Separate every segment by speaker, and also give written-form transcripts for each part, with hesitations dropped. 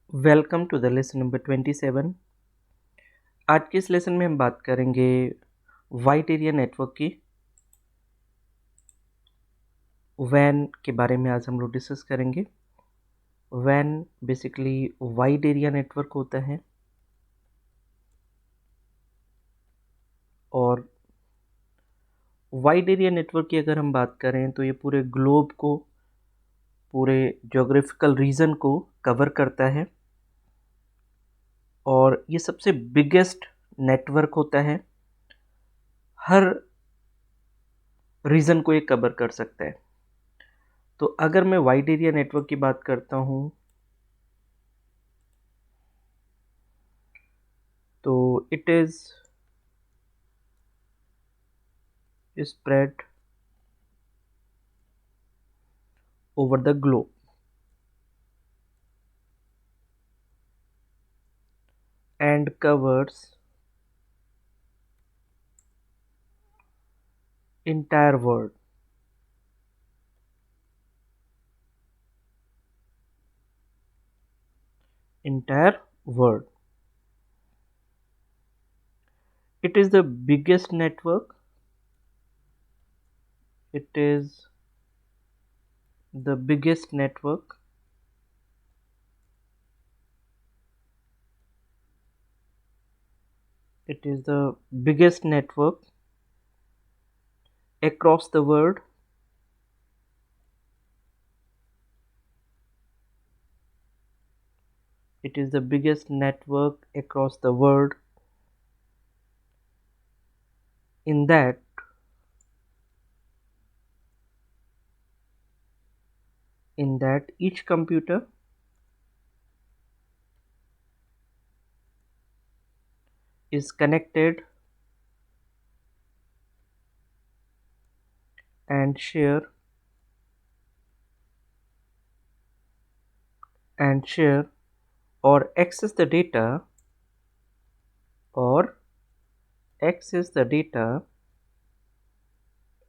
Speaker 1: Welcome to the lesson number 27। आज के इस लेसन में हम बात करेंगे वाइड एरिया नेटवर्क की। वैन के बारे में आज हम लोग डिस्कस करेंगे। वैन बेसिकली वाइड एरिया नेटवर्क होता है और वाइड एरिया नेटवर्क की अगर हम बात करें तो ये पूरे ग्लोब को, पूरे ज्योग्राफिकल रीजन को कवर करता है और ये सबसे बिगेस्ट नेटवर्क होता है। हर रीजन को ये कवर कर सकता है। तो अगर मैं वाइड एरिया नेटवर्क की बात करता हूँ तो it is spread over the globe and covers entire world. Entire world. It is the biggest network. It is the biggest network. It is the biggest network across the world. It is the biggest network across the world. In that each computer is connected and share or access the data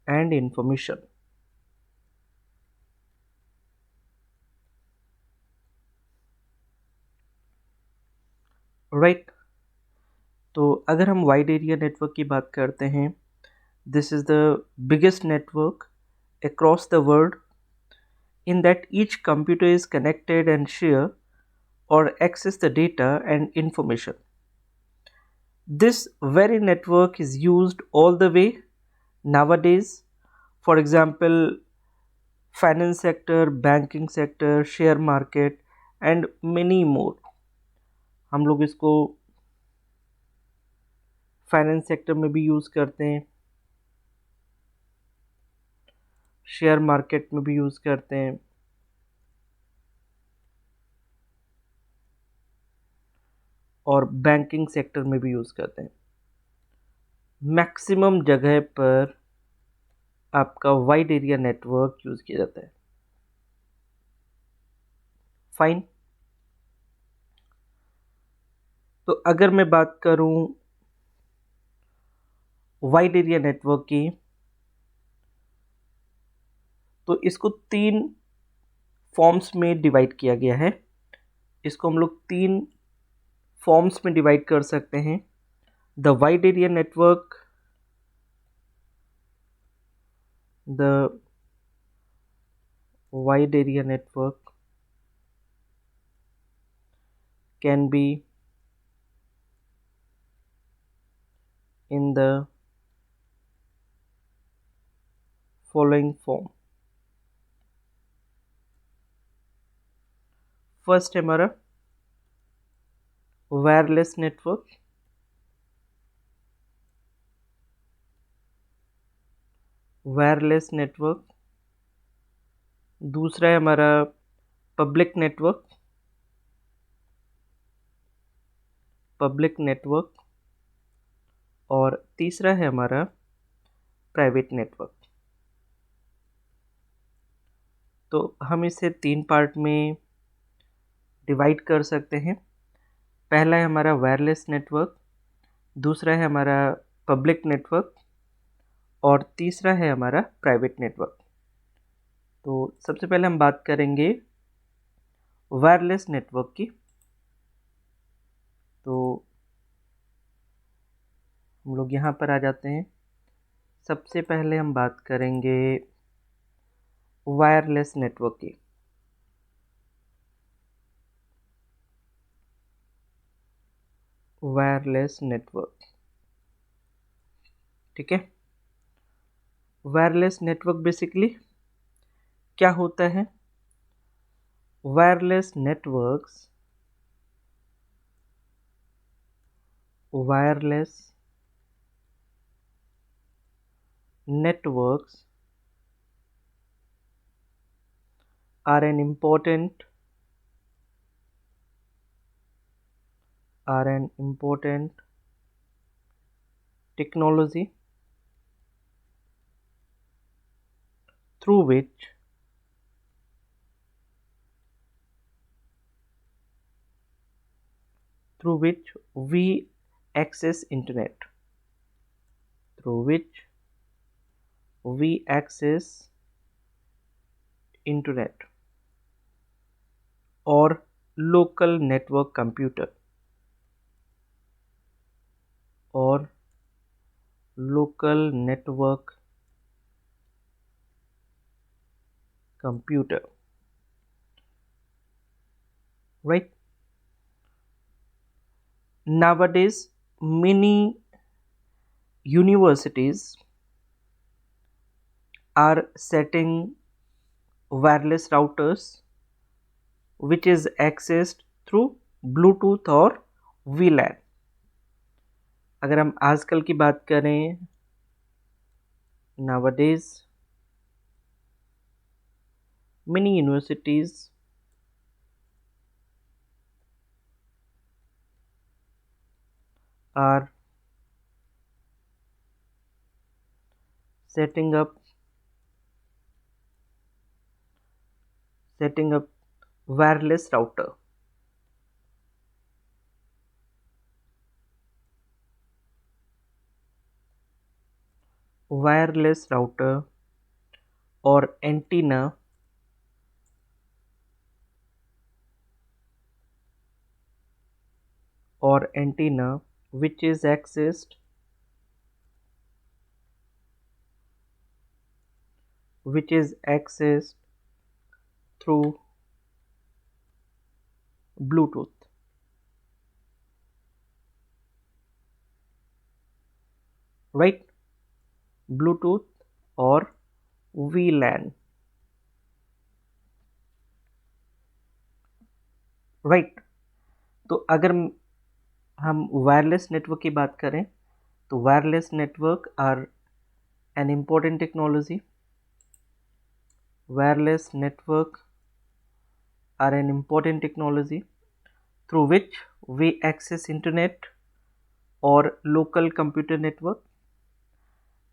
Speaker 1: and information. Right? तो अगर हम wide area network की बात करते हैं, this is the biggest network across the world in that each computer is connected and share or access the data and information. This very network is used all the way nowadays. For example, finance sector, banking sector, share market and many more. हम लोग इसको finance sector में भी use करते हैं, share market में भी use करते हैं और बैंकिंग सेक्टर में भी यूज़ करते हैं। मैक्सिमम जगह पर आपका वाइड एरिया नेटवर्क यूज़ किया जाता है। फाइन। तो अगर मैं बात करूं वाइड एरिया नेटवर्क की, तो इसको 3 फॉर्म्स में डिवाइड किया गया है। इसको हम लोग 3 फॉर्म्स में डिवाइड कर सकते हैं। The wide area network, the wide area network can be in the following form. First है हमारा वायरलेस नेटवर्क, दूसरा है हमारा पब्लिक नेटवर्क और तीसरा है हमारा प्राइवेट नेटवर्क। तो हम इसे 3 पार्ट में डिवाइड कर सकते हैं। पहला है हमारा वायरलेस नेटवर्क, दूसरा है हमारा पब्लिक नेटवर्क और तीसरा है हमारा प्राइवेट नेटवर्क। तो सबसे पहले हम बात करेंगे वायरलेस नेटवर्क की। तो हम लोग यहाँ पर आ जाते हैं। सबसे पहले हम बात करेंगे वायरलेस नेटवर्क की। वायरलेस नेटवर्क, ठीक है। वायरलेस नेटवर्क बेसिकली क्या होता है? Wireless networks are an important technology through which we access internet, through which we access internet or local network computer or local network computer, right? Nowadays many universities are setting wireless routers which is accessed through Bluetooth और VLAN। अगर हम आजकल की बात करें, nowadays many universities are setting up wireless router or antenna which is accessed through Bluetooth, right? Bluetooth और VLAN, right? तो अगर हम वायरलेस नेटवर्क की बात करें तो wireless network are an important technology. Wireless network are an important technology through which we access internet or local computer network.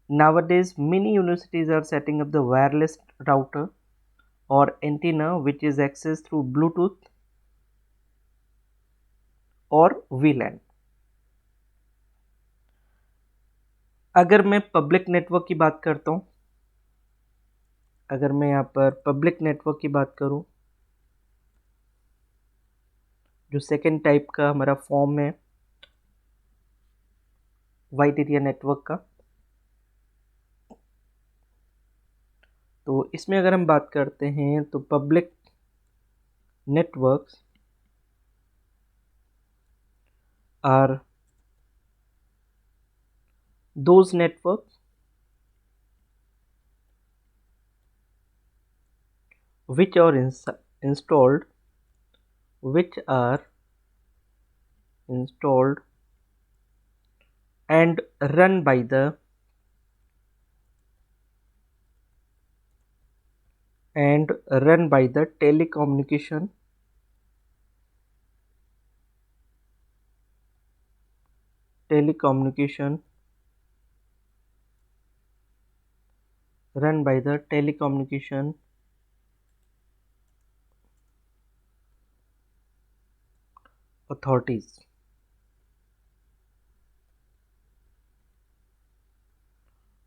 Speaker 1: Nowadays many universities are setting up the wireless router or antenna which is accessed through Bluetooth और VLAN। अगर मैं public network की बात करता हूँ, अगर मैं यहाँ पर पब्लिक नेटवर्क की बात करूँ, जो सेकेंड टाइप का हमारा फॉर्म है वाइड एरिया नेटवर्क का, तो इसमें अगर हम बात करते हैं तो public networks are those networks which are installed and run by the telecommunication authorities,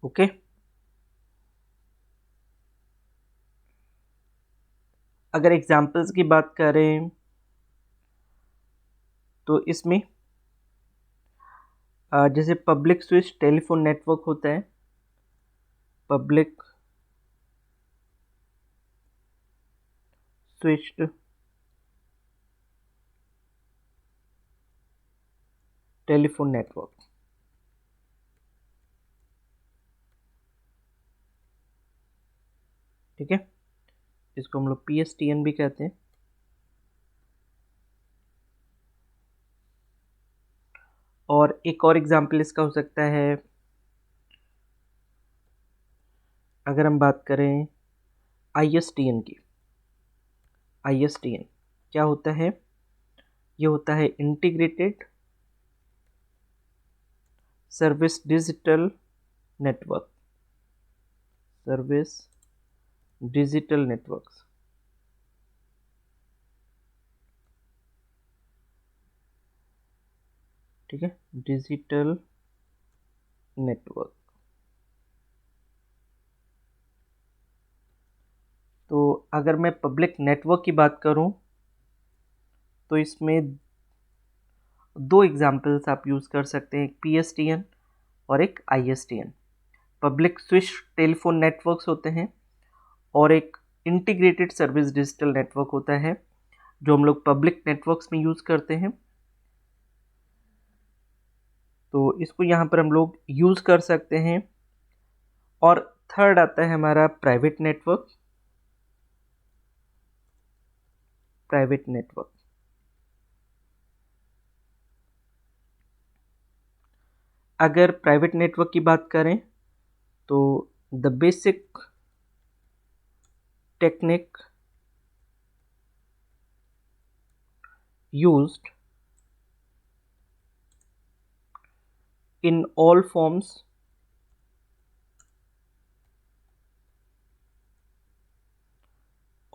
Speaker 1: okay. अगर एग्जाम्पल्स की बात करें तो इसमें जैसे पब्लिक स्विच टेलीफोन नेटवर्क होता है, पब्लिक स्विच्ड टेलीफोन नेटवर्क, ठीक है, इसको हम लोग PSTN भी कहते हैं। और एक और एग्जांपल इसका हो सकता है, अगर हम बात करें ISDN की। ISDN क्या होता है? ये होता है integrated service digital network, service digital networks, ठीक है, डिजिटल नेटवर्क। तो अगर मैं पब्लिक नेटवर्क की बात करूं तो इसमें दो एग्जाम्पल्स आप यूज़ कर सकते हैं, एक PSTN और एक ISDN। Public switch telephone networks होते हैं और एक इंटीग्रेटेड सर्विस डिजिटल नेटवर्क होता है जो हम लोग पब्लिक नेटवर्क्स में यूज़ करते हैं। तो इसको यहाँ पर हम लोग यूज़ कर सकते हैं। और थर्ड आता है हमारा प्राइवेट नेटवर्क, प्राइवेट नेटवर्क। अगर प्राइवेट नेटवर्क की बात करें तो the basic technique used in all forms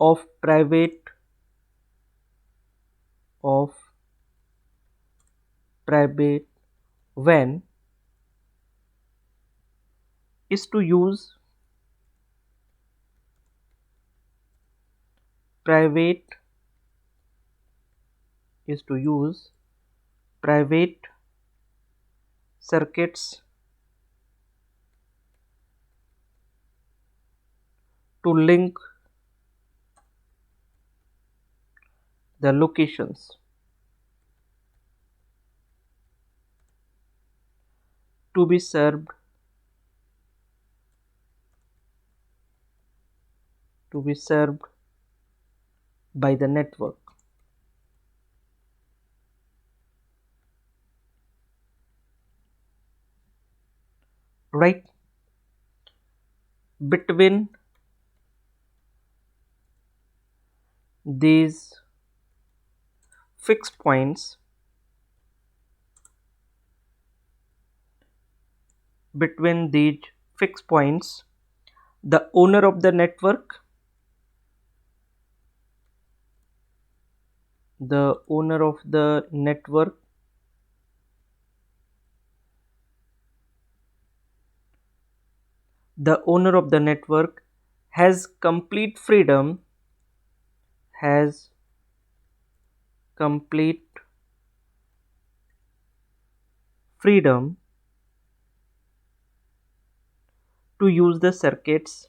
Speaker 1: of private WAN is to use private circuits to link the locations to be served by the network, right? Between these fixed points, the owner of the network has complete freedom to use the circuits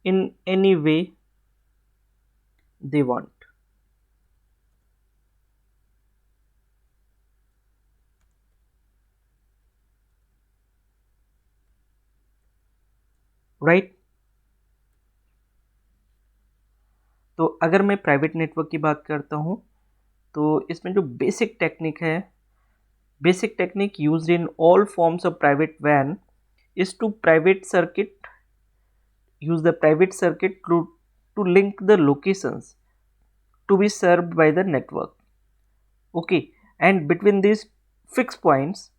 Speaker 1: in any way they want, right? तो अगर मैं private network की बात करता हूँ तो इसमें जो basic technique used in all forms of private WAN is to use the private circuit to link the locations to be served by the network. Okay, and between these fixed points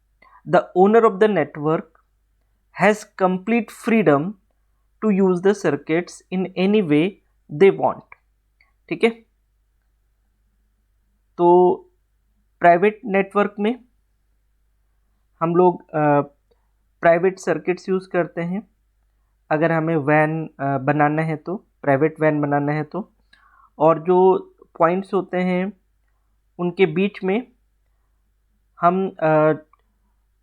Speaker 1: the owner of the network has complete freedom to use the circuits in any way they want, ठीक है। तो private network में हम लोग private circuits use करते हैं अगर हमें WAN बनाना है तो, प्राइवेट WAN बनाना है तो। और जो पॉइंट्स होते हैं उनके बीच में हम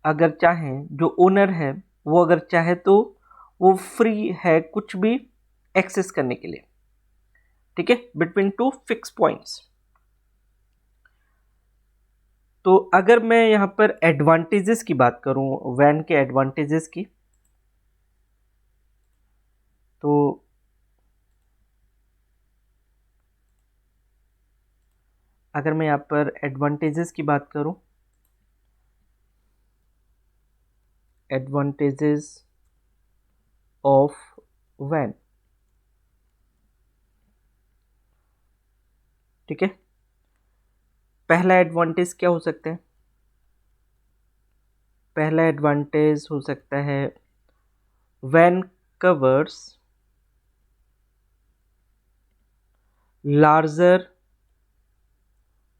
Speaker 1: अगर चाहें, जो ओनर है वो अगर चाहे तो वो फ्री है कुछ भी एक्सेस करने के लिए, ठीक है, बिटवीन टू फिक्स पॉइंट्स। तो अगर मैं यहाँ पर एडवांटेजेस की बात करूँ, वैन के एडवांटेजेस की, तो अगर मैं यहाँ पर एडवांटेजेस की बात करूँ, एडवांटेजेस ऑफ वैन, ठीक है, पहला एडवांटेज क्या हो सकता है? पहला एडवांटेज हो सकता है वैन कवर्स लार्जर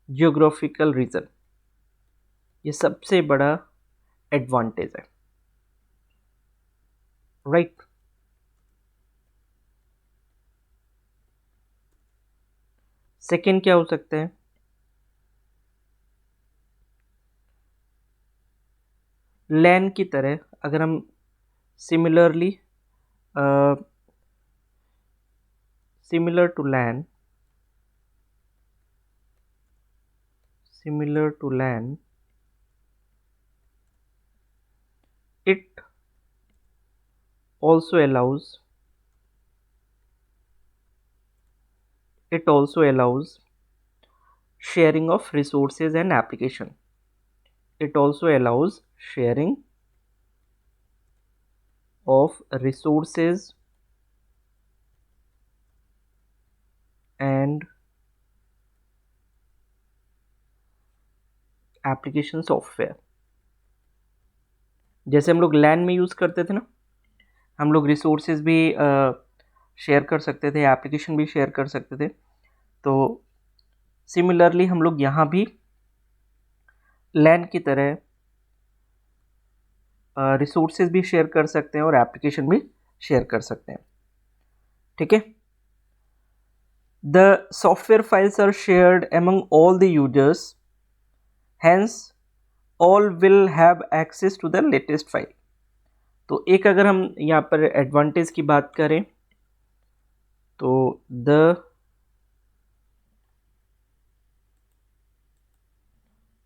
Speaker 1: जियोग्राफिकल रीजन। ये सबसे बड़ा एडवांटेज है, राइट। सेकेंड क्या हो सकता है? लैन की तरह अगर हम similar to LAN, it also allows sharing of resources and application. It also allows sharing of resources and application software। जैसे हम लोग लैन में यूज़ करते थे ना, हम लोग रिसोर्सेज भी शेयर कर सकते थे, एप्लीकेशन भी शेयर कर सकते थे। तो सिमिलरली हम लोग यहाँ भी लैन की तरह रिसोर्सेज भी शेयर कर सकते हैं और एप्लीकेशन भी शेयर कर सकते हैं, ठीक है। The software files are shared among all the users, hence all will have access to the latest file। तो एक अगर हम यहाँ पर एडवांटेज की बात करें तो the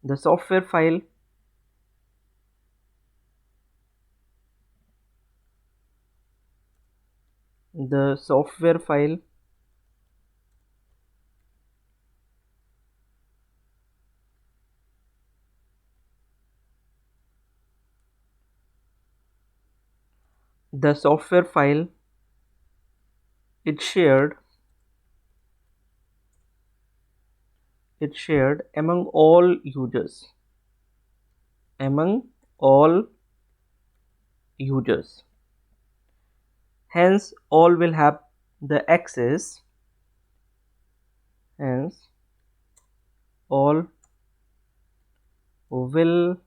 Speaker 1: software file the software file the software file it's shared among all users, hence all will have the access, hence all will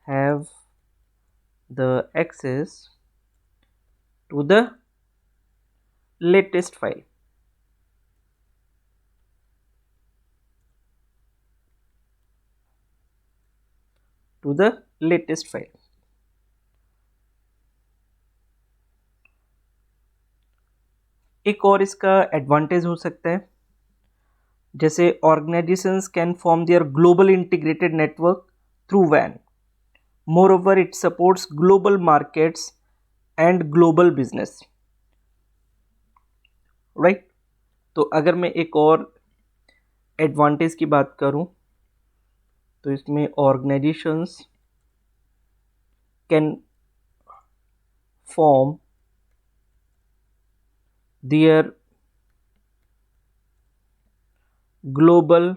Speaker 1: have the access to the latest file, एक और इसका advantage हो सकता है, जैसे organisations can form their global integrated network through वैन, moreover it supports global markets and global business, right. तो अगर मैं एक और एडवांटेज की बात करूं तो इसमें organisations can form their global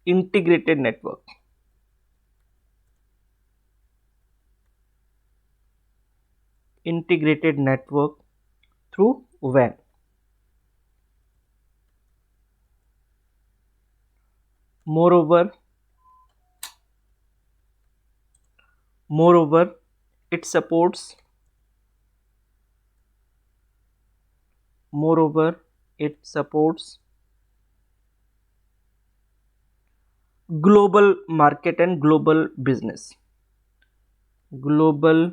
Speaker 1: integrated network, through वैन। moreover it supports Moreover, it supports global market and global business. Global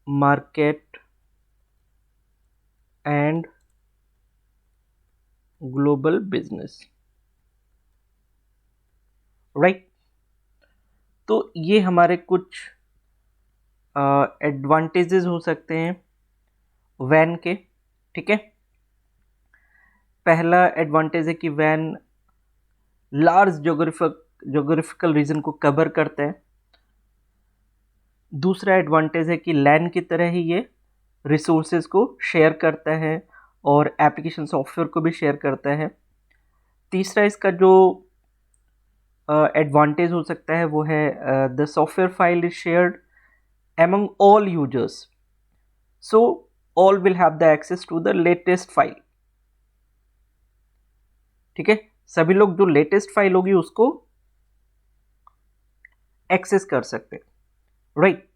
Speaker 1: market and global business, right. तो ये हमारे कुछ एडवांटेजेस हो सकते हैं वैन के, ठीक है। पहला एडवांटेज है कि वैन लार्ज जोग्राफिकल रीजन को कवर करता है। दूसरा एडवांटेज है कि लैन की तरह ही ये रिसोर्सेज को शेयर करता है और एप्लीकेशन सॉफ्टवेयर को भी शेयर करता है। तीसरा इसका जो एडवांटेज हो सकता है वो है the software file is shared among all users, so all will have the access to the latest file, ठीक है। सभी लोग जो लेटेस्ट फाइल होगी उसको एक्सेस कर सकते हैं, राइट।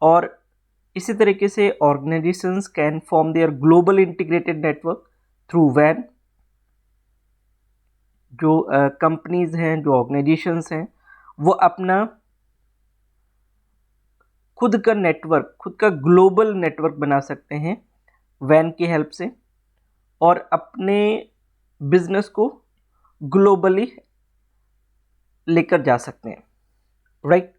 Speaker 1: और इसी तरीके से organisations can form their global integrated network through वैन। जो कंपनीज हैं, जो ऑर्गेनाइजेशंस हैं, वो अपना खुद का नेटवर्क, खुद का ग्लोबल नेटवर्क बना सकते हैं वैन की हेल्प से और अपने बिजनेस को ग्लोबली लेकर जा सकते हैं, राइट।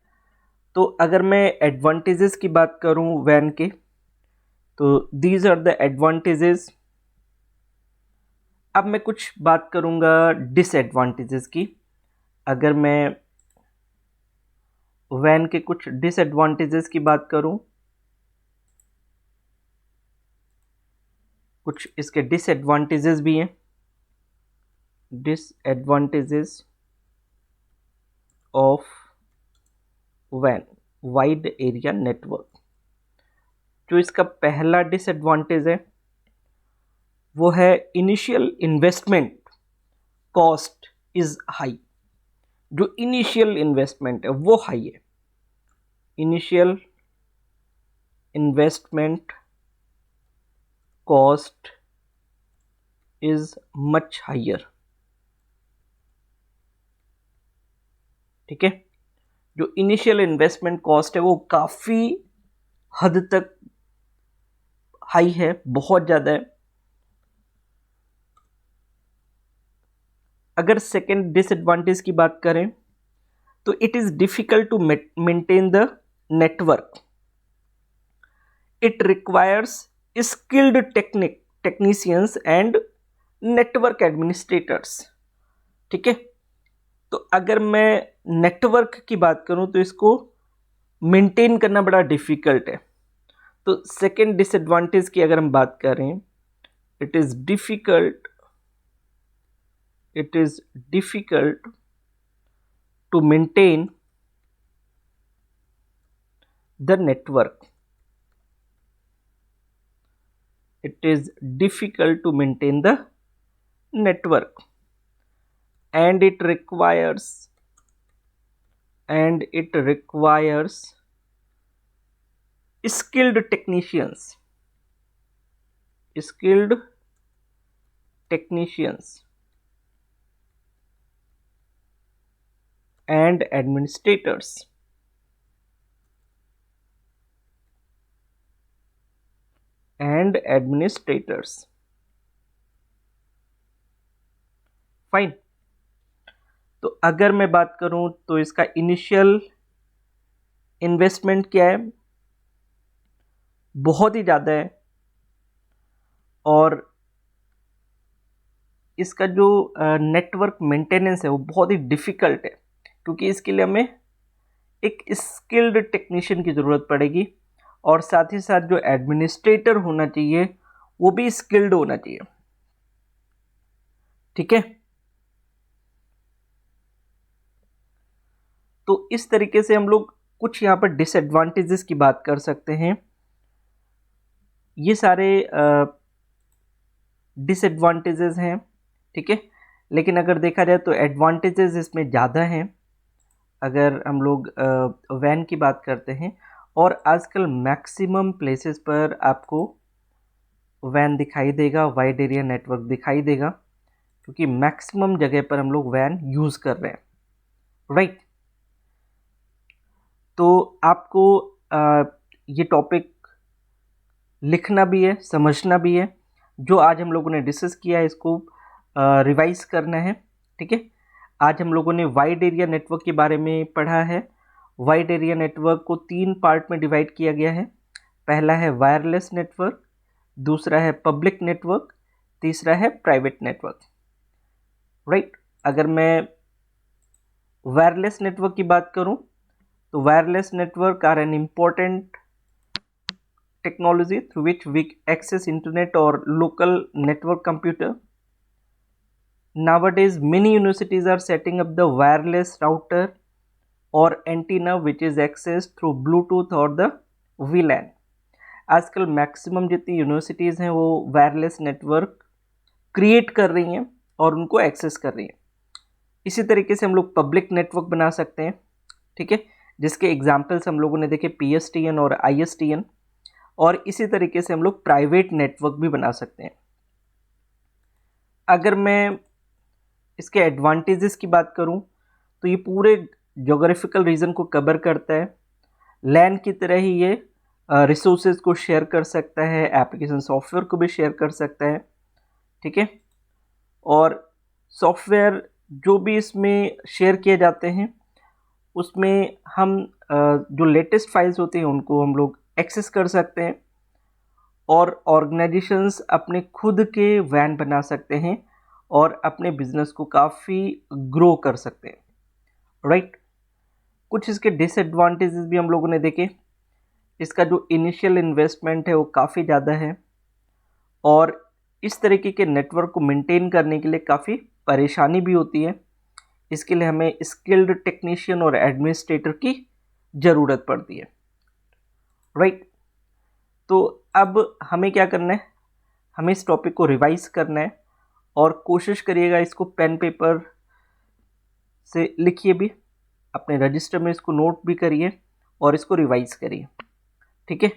Speaker 1: तो अगर मैं एडवांटेजेस की बात करूं वैन के, तो दीज आर द एडवांटेजेस। अब मैं कुछ बात करूंगा डिसएडवांटेजेस की। अगर मैं वैन के कुछ डिसएडवांटेजेस की बात करूं, कुछ इसके डिसएडवांटेजेस भी हैं। डिसएडवांटेजेस ऑफ वैन, वाइड एरिया नेटवर्क। जो इसका पहला डिसएडवांटेज है वो है initial investment cost is high. जो इनिशियल इन्वेस्टमेंट है वो हाई है। Initial investment cost is much higher, ठीक है। जो इनिशियल इन्वेस्टमेंट कॉस्ट है वो काफी हद तक हाई है, बहुत ज्यादा है। अगर सेकेंड डिसएडवांटेज की बात करें तो it is difficult to maintain the network. It requires skilled technicians and network administrators, ठीक है। तो अगर मैं नेटवर्क की बात करूं तो इसको मेंटेन करना बड़ा डिफिकल्ट है। तो सेकेंड डिसएडवांटेज की अगर हम बात करें, it is difficult to maintain the network. It is difficult to maintain the network, and it requires skilled technicians and administrators. Fine. तो अगर मैं बात करूं तो इसका इनिशियल इन्वेस्टमेंट क्या है, बहुत ही ज़्यादा है। और इसका जो नेटवर्क मेंटेनेंस है वो बहुत ही डिफ़िकल्ट है, क्योंकि इसके लिए हमें एक स्किल्ड टेक्नीशियन की ज़रूरत पड़ेगी और साथ ही साथ जो एडमिनिस्ट्रेटर होना चाहिए वो भी स्किल्ड होना चाहिए, ठीक है। तो इस तरीके से हम लोग कुछ यहाँ पर डिसएडवांटेजेस की बात कर सकते हैं। ये सारे डिसएडवांटेजेस हैं, ठीक है। लेकिन अगर देखा जाए तो एडवांटेजेस इसमें ज़्यादा हैं अगर हम लोग वैन की बात करते हैं। और आजकल मैक्सिमम प्लेसेस पर आपको वैन दिखाई देगा, वाइड एरिया नेटवर्क दिखाई देगा, क्योंकि मैक्सिमम जगह पर हम लोग वैन यूज़ कर रहे हैं, राइट। तो आपको ये टॉपिक लिखना भी है, समझना भी है। जो आज हम लोगों ने डिस्कस किया है इसको रिवाइज करना है, ठीक है। आज हम लोगों ने वाइड एरिया नेटवर्क के बारे में पढ़ा है। वाइड एरिया नेटवर्क को 3 पार्ट में डिवाइड किया गया है। पहला है वायरलेस नेटवर्क, दूसरा है पब्लिक नेटवर्क, तीसरा है प्राइवेट नेटवर्क, राइट। अगर मैं वायरलेस नेटवर्क की बात करूं तो wireless network are an important technology through which we access internet or local network computer. Nowadays many universities are setting up the wireless router or antenna which is accessed through Bluetooth or the VLAN. आजकल maximum जितनी universities हैं वो wireless network create कर रही हैं और उनको access कर रही हैं। इसी तरीके से हम लोग पब्लिक नेटवर्क बना सकते हैं, ठीक है, जिसके एग्जाम्पल्स हम लोगों ने देखे PSTN और ISTN। और इसी तरीके से हम लोग प्राइवेट नेटवर्क भी बना सकते हैं। अगर मैं इसके एडवांटेजेस की बात करूं तो ये पूरे ज्योग्राफिकल रीजन को कवर करता है। लैन की तरह ही ये रिसोर्सेज को शेयर कर सकता है, एप्लीकेशन सॉफ्टवेयर को भी शेयर कर सकता है, ठीक है। और सॉफ्टवेयर जो भी इसमें शेयर किए जाते हैं उसमें हम जो लेटेस्ट फाइल्स होती हैं उनको हम लोग एक्सेस कर सकते हैं और ऑर्गेनाइजेशंस अपने खुद के वैन बना सकते हैं और अपने बिजनेस को काफ़ी ग्रो कर सकते हैं, राइट। कुछ इसके डिसएडवांटेजेस भी हम लोगों ने देखे। इसका जो इनिशियल इन्वेस्टमेंट है वो काफ़ी ज़्यादा है और इस तरीके के नेटवर्क को मेंटेन करने के लिए काफ़ी परेशानी भी होती है। इसके लिए हमें स्किल्ड टेक्नीशियन और एडमिनिस्ट्रेटर की ज़रूरत पड़ती है, राइट। तो अब हमें क्या करना है, हमें इस टॉपिक को रिवाइज करना है और कोशिश करिएगा इसको पेन पेपर से लिखिए भी, अपने रजिस्टर में इसको नोट भी करिए और इसको रिवाइज करिए, ठीक है।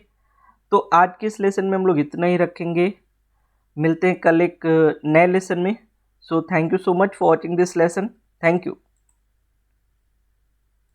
Speaker 1: तो आज के इस लेसन में हम लोग इतना ही रखेंगे। मिलते हैं कल एक नए लेसन में। So thank you so much for watching this lesson. Thank you.